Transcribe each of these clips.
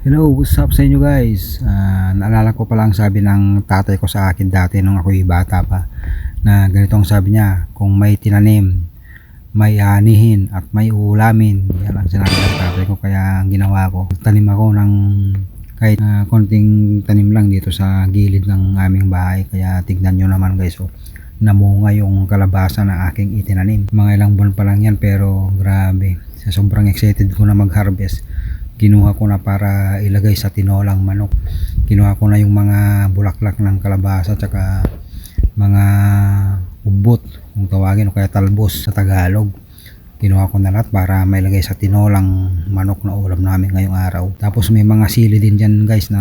Hello, what's up sa inyo guys? Naalala ko palang sabi ng tatay ko sa akin dati nung ako'y bata pa na ganitong sabi niya, kung may tinanim, may anihin at may uulamin. Yan ang sinabi ng tatay ko, kaya ang ginawa ko, tanim ako ng kahit konting tanim lang dito sa gilid ng aming bahay. Kaya tignan nyo naman guys, namunga yung kalabasa na aking itinanim. Mga ilang buwan pa lang yan, pero grabe, sa sobrang excited ko na mag-harvest, kinuha ko na para ilagay sa tinolang manok. Kinuha ko na yung mga bulaklak ng kalabasa tsaka mga ubot kung tawagin, o kaya talbos sa Tagalog. Kinuha ko na lahat para mailagay sa tinolang manok na ulam namin ngayong araw. Tapos may mga sili din dyan guys na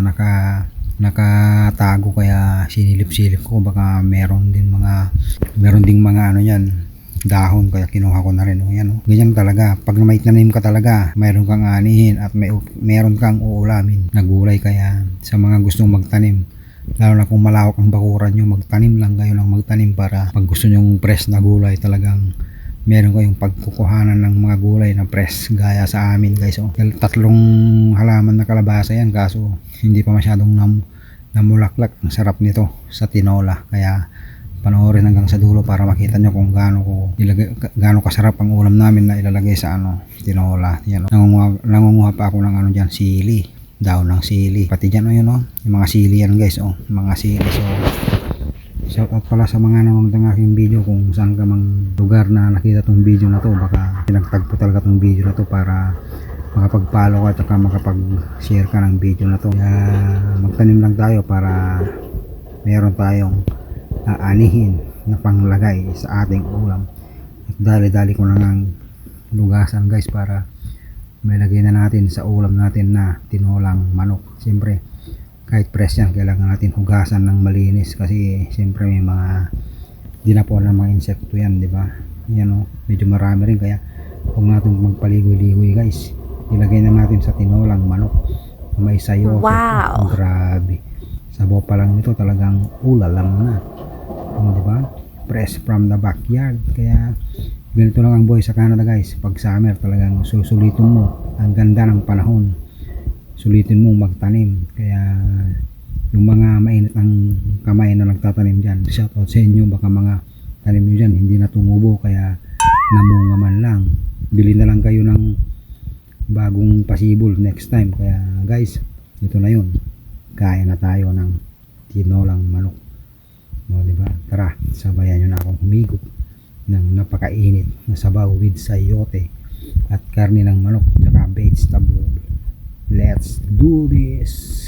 nakatago, kaya sinilip-silip ko, baka meron ding mga ano yan, dahon, kaya kinuha ko na rin. Yan, ganyan talaga pag may tanim ka talaga, mayroon kang anihin at meron kang uulamin na gulay. Kaya sa mga gustong magtanim, lalo na kung malawak ang bakuran nyo, magtanim lang kayo ng magtanim para pag gusto nyong fresh na gulay, talagang meron kayong pagkukuhanan ng mga gulay na fresh, gaya sa amin guys. Tatlong halaman na kalabasa yan, kaso hindi pa masyadong namulaklak. Ang sarap nito sa tinola, kaya panoorin hanggang sa dulo para makita nyo kung gaano kasarap ang ulam namin na ilalagay sa tinola. Yan, nangunguha pa ako ng dyan, sili, daon ng sili, pati dyan yung mga sili yan guys, mga sili. So shout out pala sa mga nanonood ng aking video, kung saan ka mang lugar na nakita tong video na to, baka pinagtagpo talaga tong video na to para makapag-follow ka at makapag-share ka ng video na to. Kaya magtanim lang tayo para meron tayong aanihin na panglagay sa ating ulam. At dali-dali ko na ng lugasan guys para may lagay na natin sa ulam natin na tinolang manok. Siyempre kahit fresh yan, kailangan natin hugasan ng malinis, kasi siyempre may mga dinapon ng mga insekto yan, di ba? Yan medyo marami rin, kaya huwag natin magpaligoy-ligoy guys. Ilagay na natin sa tinolang manok, may sayo. Wow, grabe, sabaw pa lang nito talagang ulalam na. Diba? Fresh from the backyard. Kaya ganito lang ang buhay sa Canada guys. Pag summer talagang susulitin mo, ang ganda ng panahon, sulitin mo magtanim. Kaya yung mga mainit ang kamay na nagtatanim dyan, shout out sa inyo. Baka mga tanim nyo dyan hindi na tumubo, kaya namunga man lang, bili na lang kayo ng bagong pasibol next time. Kaya guys, ito na yun, kaya na tayo ng tinolang manok. Diba? Tara, sabayan nyo na akong humigop ng napakainit na sabaw with sayote at karne ng manok at vegetable. Let's do this!